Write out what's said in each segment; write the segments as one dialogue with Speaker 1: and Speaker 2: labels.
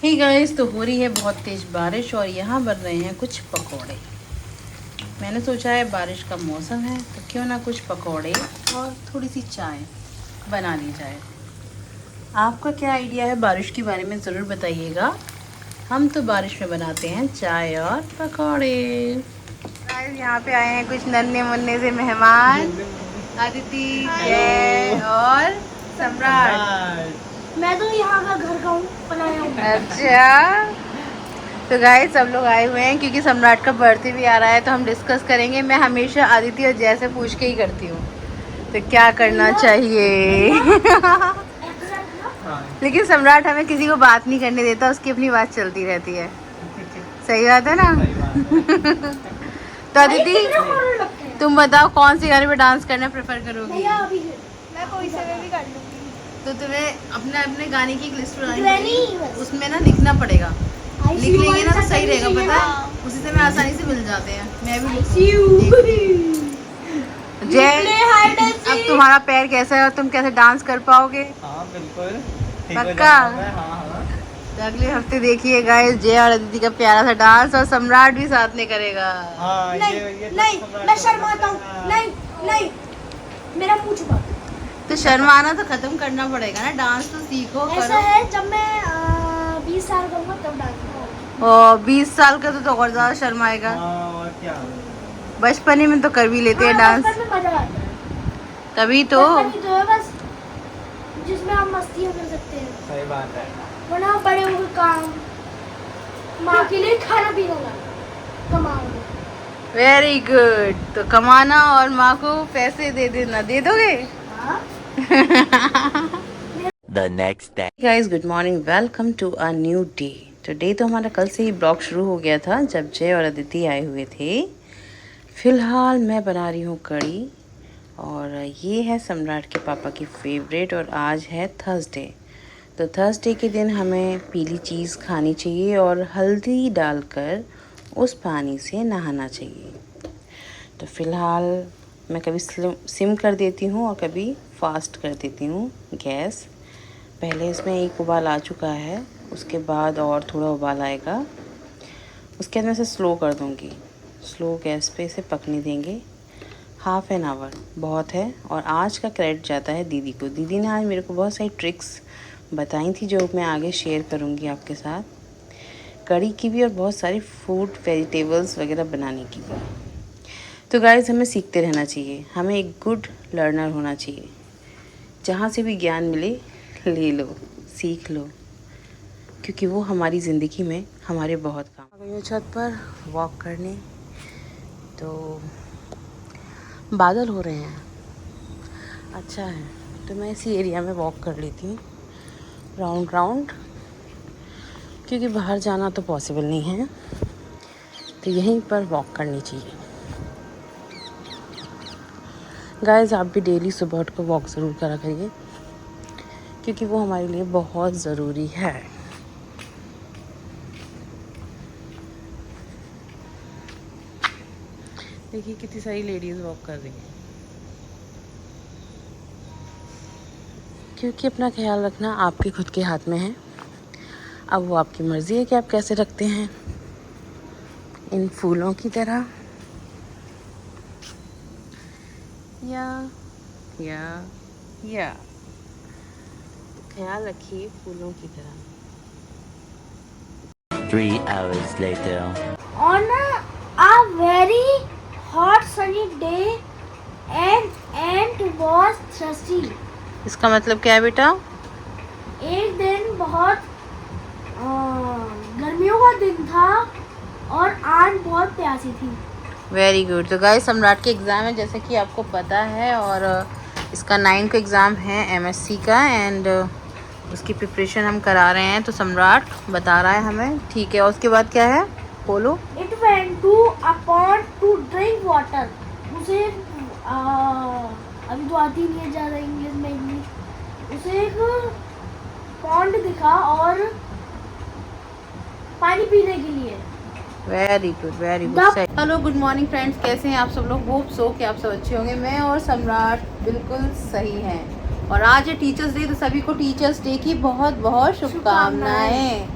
Speaker 1: Hey guys, तो हो रही है बहुत तेज़ बारिश और यहाँ बन रहे हैं कुछ पकोड़े। मैंने सोचा है बारिश का मौसम है तो क्यों ना कुछ पकोड़े और थोड़ी सी चाय बना ली जाए। आपका क्या आइडिया है बारिश के बारे में ज़रूर बताइएगा। हम तो बारिश में बनाते हैं चाय और पकोड़े। गाइस, यहाँ पे आए हैं कुछ नन्हे मुन्ने से मेहमान, अदिति, जय और सम्राट।
Speaker 2: मैं तो यहाँ का घर का हूँ, बनाया हूँ।
Speaker 1: अच्छा, तो गाइस सब लोग आए हुए हैं क्योंकि सम्राट का बर्थडे भी आ रहा है तो हम डिस्कस करेंगे। मैं हमेशा आदित्य और जय से पूछ के ही करती हूँ तो क्या करना चाहिए। लेकिन सम्राट हमें किसी को बात नहीं करने देता, उसकी अपनी बात चलती रहती है। सही बात है ना। तो अदिति, तुम बताओ कौन से गाने पे डांस करना प्रेफर करोगी।
Speaker 2: मैं कोई से भी कर लूँगी।
Speaker 1: तो तुम्हें अपने अपने गाने की एक लिस्ट बनानी है, उसमें ना लिखना पड़ेगा। लिख लेंगे ना तो सही रहेगा, पता है, उसी से मैं आसानी से मिल जाते हैं। मैं भी जय, अब तुम्हारा पैर कैसा है और तुम कैसे डांस कर पाओगे?
Speaker 3: हाँ बिल्कुल
Speaker 1: पक्का। तो अगले हफ्ते देखिए गाइस जय और अदिति का प्यारा सा डांस, और सम्राट भी साथ में करेगा।
Speaker 3: हाँ,
Speaker 2: नहीं, मैं शर्माता हूँ। नहीं, मेरा मुँह छुपा।
Speaker 1: तो शर्माना तो खत्म करना पड़ेगा ना, डांस तो सीखो
Speaker 2: ऐसा
Speaker 1: करो।
Speaker 2: है, जब मैं 20 साल का हूँ तब डांस करूँगा।
Speaker 1: और 20 साल का तो और ज्यादा शर्माएगा।
Speaker 3: हाँ, और क्या।
Speaker 1: बचपने में तो कर भी लेते हैं डांस,
Speaker 2: बचपन में मजा आता है।
Speaker 1: तभी तो।
Speaker 2: बचपन ही तो है बस, जिसमें हम मस्तियाँ कर सकते हैं।
Speaker 3: सही बात है।
Speaker 2: वरना बड़े होकर काम, माँ के लिए खाना पीना ला कमाओगे।
Speaker 1: Very good. तो कमाना और माँ को पैसे दे देना, दे दोगे?
Speaker 2: हाँ?
Speaker 4: The next day.
Speaker 1: Guys good morning, welcome to a new day. Today तो हमारा कल से ही ब्लॉग शुरू हो गया था जब जय और अदिति आए हुए थे। फिलहाल मैं बना रही हूँ कढ़ी, और ये है सम्राट के पापा की फेवरेट, और आज है थर्सडे। तो थर्सडे के दिन हमें पीली चीज़ खानी चाहिए और हल्दी डालकर उस पानी से नहाना चाहिए। तो फ़िलहाल मैं कभी सिम कर देती हूँ और कभी फास्ट कर देती हूँ गैस। पहले इसमें एक उबाल आ चुका है, उसके बाद और थोड़ा उबाल आएगा, उसके बाद मैं इसे स्लो कर दूँगी। स्लो गैस पे इसे पकने देंगे। हाफ़ एन आवर बहुत है। और आज का क्रेडिट जाता है दीदी को। दीदी ने आज मेरे को बहुत सारी ट्रिक्स बताई थी जो मैं आगे शेयर करूँगी आपके साथ, कढ़ी की भी और बहुत सारी फूड वेजिटेबल्स वगैरह बनाने की भी। तो गाइस हमें सीखते रहना चाहिए, हमें एक गुड लर्नर होना चाहिए। जहाँ से भी ज्ञान मिले ले लो, सीख लो, क्योंकि वो हमारी ज़िंदगी में हमारे बहुत काम आ गई। छत पर वॉक करने, तो बादल हो रहे हैं, अच्छा है। तो मैं इसी एरिया में वॉक कर लेती हूँ राउंड, क्योंकि बाहर जाना तो पॉसिबल नहीं है, तो यहीं पर वॉक करनी चाहिए। गाइस आप भी डेली सुबह उठ कर वॉक ज़रूर करा करिए, क्योंकि वो हमारे लिए बहुत ज़रूरी है। देखिए कितनी सारी लेडीज़ वॉक कर रही हैं, क्योंकि अपना ख्याल रखना आपके खुद के हाथ में है। अब वो आपकी मर्ज़ी है कि आप कैसे रखते हैं, इन फूलों की तरह या ख्याल रखिए फूलों की तरह।
Speaker 4: 3 hours later.
Speaker 2: On a very hot sunny day, an ant was thirsty.
Speaker 1: इसका मतलब क्या है बेटा?
Speaker 2: एक दिन बहुत गर्मियों का दिन था और आंट बहुत प्यासी थी।
Speaker 1: Very good. तो गाइस सम्राट के एग्ज़ाम है जैसे कि आपको पता है, और इसका 9 का एग्ज़ाम है MSc का, एंड उसकी प्रिपरेशन हम करा रहे हैं। तो सम्राट बता रहा है हमें, ठीक है। और उसके बाद क्या है बोलो?
Speaker 2: It went to a pond to drink water. उसे अभी तो आती नहीं है ज़्यादा इंग्लिश में इंग्लिश। उसे एक पॉन्ड दिखा और पानी पीने के लिए।
Speaker 1: Very good, very good. Hello good morning friends, कैसे हैं आप सब लोग? होप सो कि आप सब अच्छे होंगे। मैं और सम्राट बिल्कुल सही हैं। और आज है टीचर्स डे, तो सभी को टीचर्स डे की बहुत बहुत शुभकामनाएं।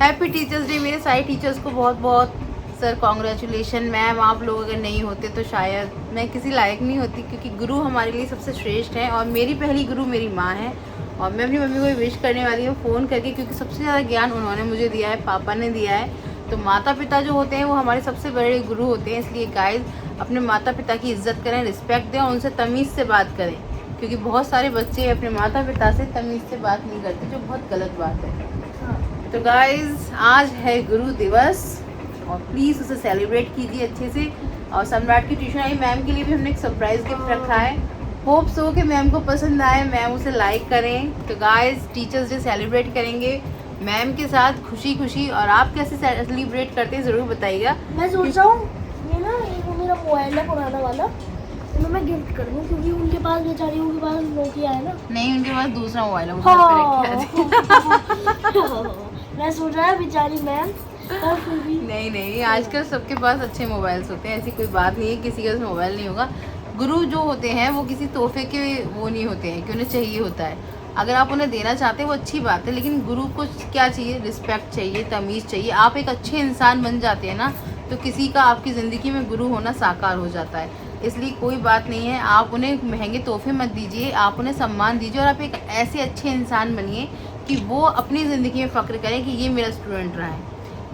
Speaker 1: हैप्पी टीचर्स डे मेरे सारे टीचर्स को बहुत बहुत। Sir congratulation. मैम आप लोग अगर नहीं होते तो शायद मैं किसी लायक नहीं होती, क्योंकि गुरु हमारे लिए सबसे श्रेष्ठ हैं और मेरी पहली गुरु मेरी माँ है। और मैं अपनी मम्मी को विश करने वाली हूँ फ़ोन करके, क्योंकि सबसे ज़्यादा ज्ञान उन्होंने मुझे दिया है, पापा ने दिया है। तो माता पिता जो होते हैं वो हमारे सबसे बड़े गुरु होते हैं। इसलिए गाइस अपने माता पिता की इज़्ज़त करें, रिस्पेक्ट दें और उनसे तमीज़ से बात करें, क्योंकि बहुत सारे बच्चे अपने माता पिता से तमीज़ से बात नहीं करते, जो बहुत गलत बात है। तो गाइस आज है गुरु दिवस और प्लीज़ उसे सेलिब्रेट कीजिए अच्छे से। और सम्राट की ट्यूशन आई मैम के लिए भी हमने एक सरप्राइज़ गिफ्ट रखा है। होप सो कि मैम को पसंद आए, मैम उसे लाइक करें। तो गाइस टीचर्स डे सेलिब्रेट करेंगे मैम के साथ खुशी खुशी। और आप कैसे सेलिब्रेट करते हैं ज़रूर बताइएगा।
Speaker 2: मैं सोच रहा हूँ ये ना एक मेरा मोबाइल है पुराना वाला, तो मैं गिफ्ट कर दूँ, क्योंकि उनके पास बेचारियों के पास नोकिया है ना।
Speaker 1: नहीं, उनके पास दूसरा मोबाइल है, वो घर पे रखा है।
Speaker 2: मैं सोच रहा है बेचारी मैम।
Speaker 1: नहीं, आजकल सबके पास अच्छे मोबाइल्स होते हैं, ऐसी कोई बात नहीं है किसी के पास मोबाइल नहीं होगा। गुरु जो होते हैं वो किसी तोहफे के वो नहीं होते हैं कि उन्हें चाहिए होता है। अगर आप उन्हें देना चाहते हैं वो अच्छी बात है, लेकिन गुरु को क्या चाहिए? रिस्पेक्ट चाहिए, तमीज़ चाहिए। आप एक अच्छे इंसान बन जाते हैं ना, तो किसी का आपकी ज़िंदगी में गुरु होना साकार हो जाता है। इसलिए कोई बात नहीं है, आप उन्हें महंगे तोहफे मत दीजिए, आप उन्हें सम्मान दीजिए और आप एक ऐसे अच्छे इंसान बनिए कि वो अपनी ज़िंदगी में फ़ख्र करें कि ये मेरा स्टूडेंट रहा है।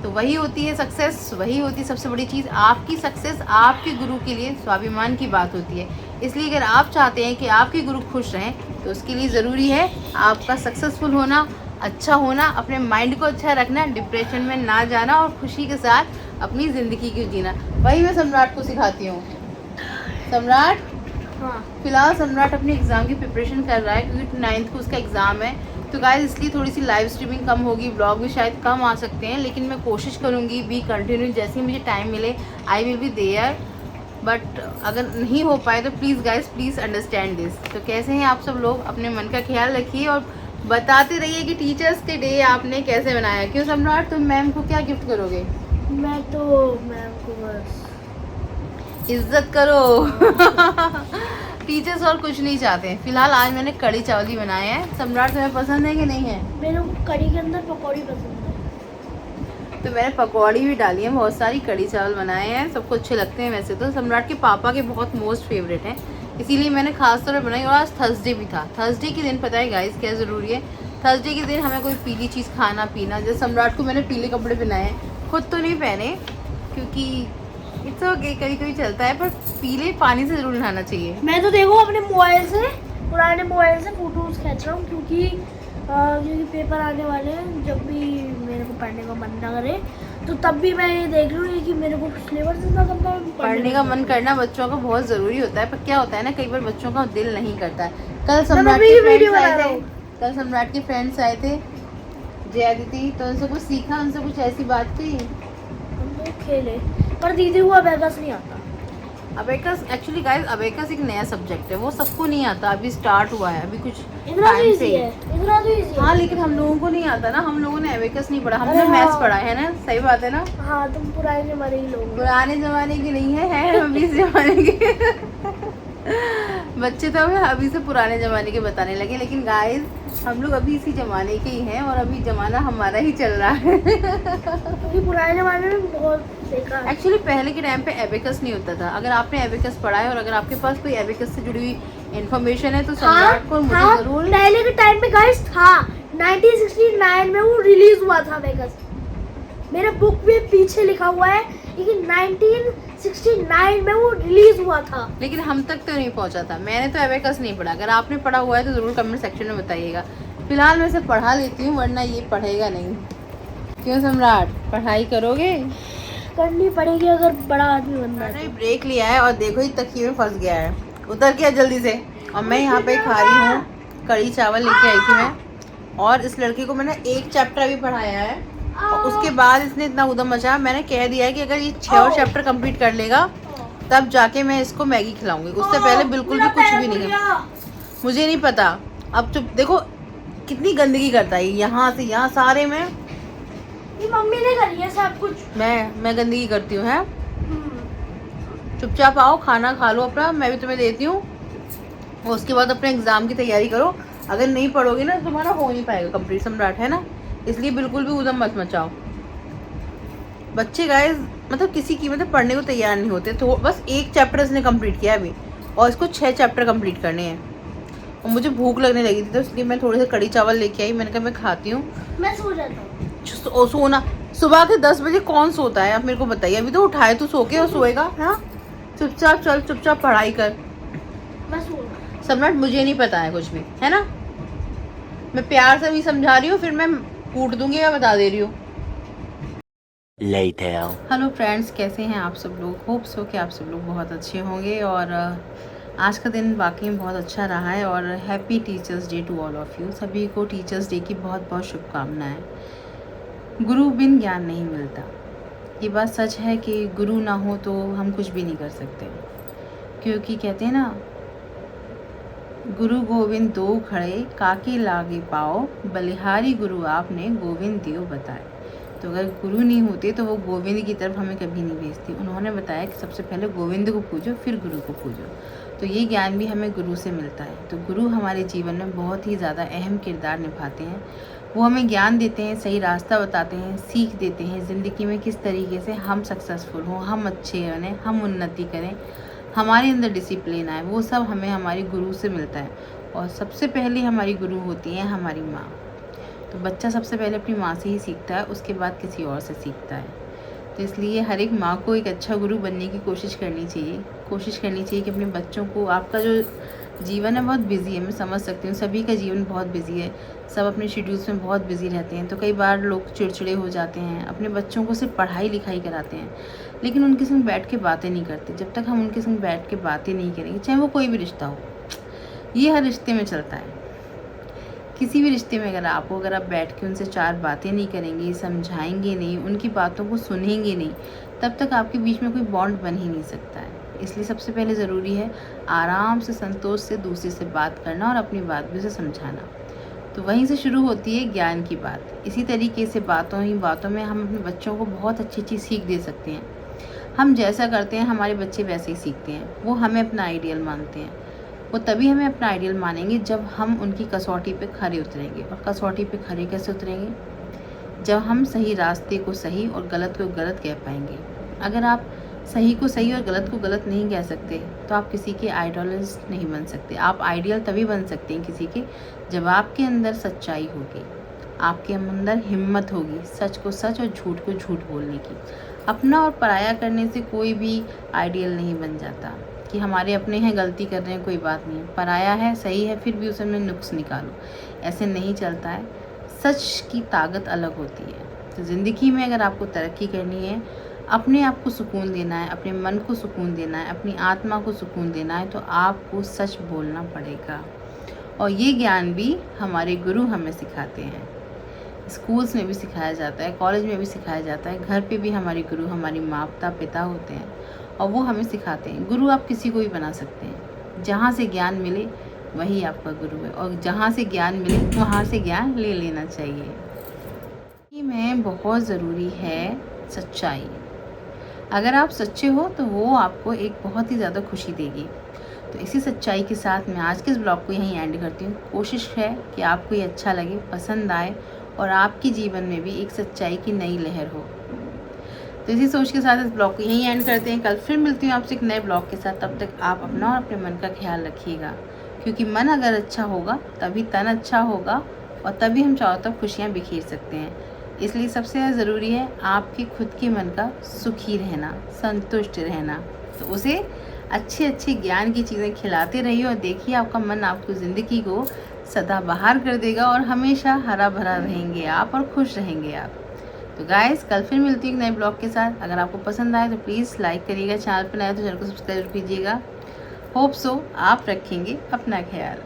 Speaker 1: तो वही होती है सक्सेस, वही होती है सबसे बड़ी चीज़। आपकी सक्सेस आपके गुरु के लिए स्वाभिमान की बात होती है। इसलिए अगर आप चाहते हैं कि आपके गुरु खुश रहें तो उसके लिए ज़रूरी है आपका सक्सेसफुल होना, अच्छा होना, अपने माइंड को अच्छा रखना, डिप्रेशन में ना जाना और खुशी के साथ अपनी ज़िंदगी को जीना। वही मैं सम्राट को सिखाती हूँ। सम्राट
Speaker 2: हाँ
Speaker 1: फिलहाल सम्राट अपने एग्ज़ाम की प्रिपरेशन कर रहा है, क्योंकि 9th को उसका एग्ज़ाम है। तो गाइस इसलिए थोड़ी सी लाइव स्ट्रीमिंग कम होगी, ब्लॉग भी शायद कम आ सकते हैं, लेकिन मैं कोशिश करूँगी बी कंटिन्यू, जैसे ही मुझे टाइम मिले I will be there. But अगर नहीं हो पाए तो please guys please understand this. तो कैसे हैं आप सब लोग? अपने मन का ख्याल रखिए और बताते रहिए कि टीचर्स के डे आपने कैसे बनाया। क्यों सम्राट, तुम मैम को क्या गिफ्ट करोगे?
Speaker 2: मैं तो मैम को बस
Speaker 1: इज्जत करो। टीचर्स और कुछ नहीं चाहते हैं। फिलहाल आज मैंने कढ़ी चावल ही बनाए हैं। सम्राट तुम्हें पसंद है कि नहीं है?
Speaker 2: मेरे को कढ़ी के अंदर पकौड़ी पसंद है।
Speaker 1: तो मैंने पकौड़ी भी डाली है, बहुत सारी कढ़ी चावल बनाए हैं, सबको अच्छे लगते हैं। वैसे तो सम्राट के पापा के बहुत मोस्ट फेवरेट हैं, इसीलिए मैंने खास तौर पर बनाई। और आज थर्सडे भी था। थर्सडे के दिन पता है गाइस क्या ज़रूरी है? थर्सडे के दिन हमें कोई पीली चीज़ खाना पीना। जैसे सम्राट को मैंने पीले कपड़े पहनाए हैं, खुद तो नहीं पहने क्योंकि इट्स ओके, कभी कभी चलता है, पर पीले पानी से ज़रूर नहाना चाहिए।
Speaker 2: मैं तो देखो अपने मोबाइल से, पुराने मोबाइल से फोटोज खींच रहा हूँ, क्योंकि पेपर आने वाले हैं। जब भी मेरे को पढ़ने का मन ना करे तो तब भी मैं ये देख रही हूँ कि मेरे को सिलेबस इतना करना है।
Speaker 1: पढ़ने का मन करना बच्चों का बहुत ज़रूरी होता है, पर क्या होता है ना, कई बार बच्चों का दिल नहीं करता है। कल सम्राट के फ्रेंड्स आए थे, कल सम्राट के फ्रेंड्स आए थे जया दीदी, तो उनसे कुछ सीखा, उनसे कुछ ऐसी बात की।
Speaker 2: हम लोग खेले, पर दीदी को अबेकस नहीं आता।
Speaker 1: अबेकस एक्चुअली गाइस, अबेकस एक नया सब्जेक्ट है, वो सबको नहीं आता, अभी स्टार्ट हुआ है, अभी कुछ
Speaker 2: इतना तो
Speaker 1: टाइम
Speaker 2: इजी
Speaker 1: से।
Speaker 2: है, इतना तो इजी है।
Speaker 1: हाँ लेकिन हम लोगों को नहीं आता ना, हम लोगों ने अबेकस नहीं पढ़ा, हमने मैथ्स पढ़ा है ना। सही बात है ना?
Speaker 2: हाँ तुम पुराने जमाने के लोग।
Speaker 1: पुराने जमाने के नहीं है हम इस जमाने के। बच्चे तो हमें अभी से पुराने ज़माने के बताने लगे, लेकिन गाइस हम लोग अभी इसी ज़माने के ही हैं और अभी ज़माना हमारा ही चल रहा है।
Speaker 2: क्योंकि पुराने ज़माने में बहुत बेकार।
Speaker 1: एक्चुअली पहले के टाइम पे एबेकस नहीं होता था। अगर आपने एबेकस पढ़ा है और अगर आपके पास कोई एबेकस से जुड़ी हुई इन्फॉर्मेशन है तो सम्राट को मुझे जरूर।
Speaker 2: पहले के टाइम पे गाइस था, 1969 में वो रिलीज हुआ था एबेकस। मेरे बुक में पीछे लिखा हुआ है, लेकिन 1969 में वो रिलीज हुआ था।
Speaker 1: लेकिन हम तक तो नहीं पहुंचा था। मैंने तो एबेकस नहीं पढ़ा। अगर आपने पढ़ा हुआ है तो ज़रूर कमेंट सेक्शन में बताइएगा। फिलहाल मैं इसे पढ़ा लेती हूँ, वरना ये पढ़ेगा नहीं। क्यों सम्राट, पढ़ाई करोगे?
Speaker 2: करनी पड़ेगी अगर बड़ा आदमी बनना है।
Speaker 1: मैंने ब्रेक लिया है और देखो ये तकिए में फंस गया है, उतर गया जल्दी से। और मैं यहाँ पे खा रही हूँ कढ़ी चावल, लेके आई थी मैं। और इस लड़के को मैंने एक चैप्टर अभी पढ़ाया है और उसके बाद इसने इतना उधम मचा। मैंने कह दिया है कि अगर ये 6 और चैप्टर कंप्लीट कर लेगा तब जाके मैं इसको मैगी खिलाऊंगी, उससे पहले बिल्कुल भी कुछ भी नहीं है। मुझे नहीं पता। अब चुप देखो कितनी गंदगी करता है, यहाँ से यहाँ सारे में।
Speaker 2: ये मम्मी ने करी है सब कुछ।
Speaker 1: मैं गंदगी करती हूँ, है? चुपचाप आओ, खाना खा लो अपना, मैं भी तुम्हें देती हूँ। और उसके बाद अपने एग्जाम की तैयारी करो। अगर नहीं पढ़ोगे ना तुम्हारा हो नहीं पाएगा कंप्लीट, सम्राट, है ना? इसलिए बिल्कुल भी ऊधम मत मचाओ। बच्चे गाइस मतलब किसी की मतलब पढ़ने को तैयार नहीं होते, तो बस एक चैप्टर इसने कंप्लीट किया अभी और इसको 6 चैप्टर कंप्लीट करने हैं। और मुझे भूख लगने लगी थी तो इसलिए मैं थोड़े से कड़ी चावल लेके आई, मैंने कहा मैं खाती हूँ।
Speaker 2: मैं सो जाता हूँ।
Speaker 1: सोना सुबह के 10 बजे कौन सोता है, आप मेरे को बताइए। अभी तो उठाए तो सो के और सोएगा। हाँ चुपचाप चल, चुपचाप पढ़ाई कर।
Speaker 2: मैं सो रहा
Speaker 1: सम्राट मुझे नहीं पता है कुछ भी, है ना। मैं प्यार से भी समझा रही हूँ, फिर मैं कूट दूंगी, मैं बता दे रही हूँ।
Speaker 4: Later.
Speaker 1: हेलो फ्रेंड्स, कैसे हैं आप सब लोग। होप सो कि आप सब लोग बहुत अच्छे होंगे। और आज का दिन वाकई में बहुत अच्छा रहा है। और happy teachers day to all of you. सभी को टीचर्स डे की बहुत बहुत शुभकामनाएं। गुरु बिन ज्ञान नहीं मिलता, ये बात सच है कि गुरु ना हो तो हम कुछ भी नहीं कर सकते। क्योंकि कहते हैं ना, गुरु गोविंद दो खड़े काके लागे पाओ, बलिहारी गुरु आपने गोविंद दियो बताए। तो अगर गुरु नहीं होते तो वो गोविंद की तरफ हमें कभी नहीं भेजती। उन्होंने बताया कि सबसे पहले गोविंद को पूजो, फिर गुरु को पूजो। तो ये ज्ञान भी हमें गुरु से मिलता है। तो गुरु हमारे जीवन में बहुत ही ज़्यादा अहम किरदार निभाते हैं। वो हमें ज्ञान देते हैं, सही रास्ता बताते हैं, सीख देते हैं ज़िंदगी में किस तरीके से हम सक्सेसफुल हों, हम अच्छे बने, हम उन्नति करें, हमारे अंदर डिसिप्लिन आए। वो सब हमें हमारे गुरु से मिलता है। और सबसे पहले हमारी गुरु होती है हमारी माँ। तो बच्चा सबसे पहले अपनी माँ से ही सीखता है, उसके बाद किसी और से सीखता है। तो इसलिए हर एक माँ को एक अच्छा गुरु बनने की कोशिश करनी चाहिए। कि अपने बच्चों को, आपका जो जीवन है बहुत बिजी है, मैं समझ सकती हूँ, सभी का जीवन बहुत बिजी है, सब अपने शेड्यूल्स में बहुत बिजी रहते हैं। तो कई बार लोग चिड़चिड़े हो जाते हैं, अपने बच्चों को सिर्फ पढ़ाई लिखाई कराते हैं, लेकिन उनके संग बैठ के बातें नहीं करते। जब तक हम उनके संग बैठ के बातें नहीं करेंगे, चाहे वो कोई भी रिश्ता हो, ये हर रिश्ते में चलता है। किसी भी रिश्ते में अगर आप बैठ के उनसे 4 बातें नहीं करेंगे, समझाएंगे नहीं, उनकी बातों को सुनेंगे नहीं, तब तक आपके बीच में कोई बॉन्ड बन ही नहीं सकता है। इसलिए सबसे पहले ज़रूरी है आराम से, संतोष से दूसरे से बात करना और अपनी बात भी उसे समझाना। तो वहीं से शुरू होती है ज्ञान की बात। इसी तरीके से बातों में हम अपने बच्चों को बहुत अच्छी अच्छी सीख दे सकते हैं। हम जैसा करते हैं हमारे बच्चे वैसे ही सीखते हैं। वो हमें अपना आइडियल मानते हैं। वो तभी हमें अपना आइडियल मानेंगे जब हम उनकी कसौटी पे खरे उतरेंगे। और कसौटी पे खरे कैसे उतरेंगे? जब हम सही रास्ते को सही और गलत को गलत कह पाएंगे। अगर आप सही को सही और गलत को गलत नहीं कह सकते तो आप किसी के आइडियलिस्ट नहीं बन सकते। आप आइडियल तभी बन सकते हैं किसी के, जब आपके अंदर सच्चाई होगी, आपके अंदर हिम्मत होगी सच को सच और झूठ को झूठ बोलने की। अपना और पराया करने से कोई भी आइडियल नहीं बन जाता। कि हमारे अपने हैं, गलती कर रहे हैं, कोई बात नहीं, पराया है, सही है, फिर भी उसमें नुक्स निकालो, ऐसे नहीं चलता है। सच की ताकत अलग होती है। तो ज़िंदगी में अगर आपको तरक्की करनी है, अपने आप को सुकून देना है, अपने मन को सुकून देना है, अपनी आत्मा को सुकून देना है, तो आपको सच बोलना पड़ेगा। और ये ज्ञान भी हमारे गुरु हमें सिखाते हैं। स्कूल्स में भी सिखाया जाता है, कॉलेज में भी सिखाया जाता है, घर पे भी हमारे गुरु हमारी माता पिता होते हैं और वो हमें सिखाते हैं। गुरु आप किसी को भी बना सकते हैं। जहाँ से ज्ञान मिले वही आपका गुरु है, और जहाँ से ज्ञान मिले वहाँ से ज्ञान ले लेना चाहिए। में बहुत ज़रूरी है सच्चाई। अगर आप सच्चे हो तो वो आपको एक बहुत ही ज़्यादा खुशी देगी। तो इसी सच्चाई के साथ मैं आज के इस ब्लॉग को यहीं एंड करती हूँ। कोशिश है कि आपको ये अच्छा लगे, पसंद आए और आपके जीवन में भी एक सच्चाई की नई लहर हो। तो इसी सोच के साथ इस ब्लॉग को यहीं एंड करते हैं। कल फिर मिलती हूँ आपसे एक नए ब्लॉग के साथ। तब तक आप अपना और अपने मन का ख्याल रखिएगा, क्योंकि मन अगर अच्छा होगा तभी तन अच्छा होगा और तभी हम चारों तरफ खुशियाँ बिखेर सकते हैं। इसलिए सबसे ज़्यादा ज़रूरी है आपके खुद के मन का सुखी रहना, संतुष्ट रहना। तो उसे अच्छे अच्छे ज्ञान की चीज़ें खिलाते रहिए और देखिए आपका मन आपको ज़िंदगी को सदाबहार कर देगा और हमेशा हरा भरा रहेंगे आप और खुश रहेंगे आप। तो गाइस कल फिर मिलती हूँ एक नए ब्लॉग के साथ। अगर आपको पसंद आए तो प्लीज़ लाइक करिएगा, चैनल पर नए तो चैनल को सब्सक्राइब कीजिएगा। होप सो आप रखेंगे अपना ख्याल।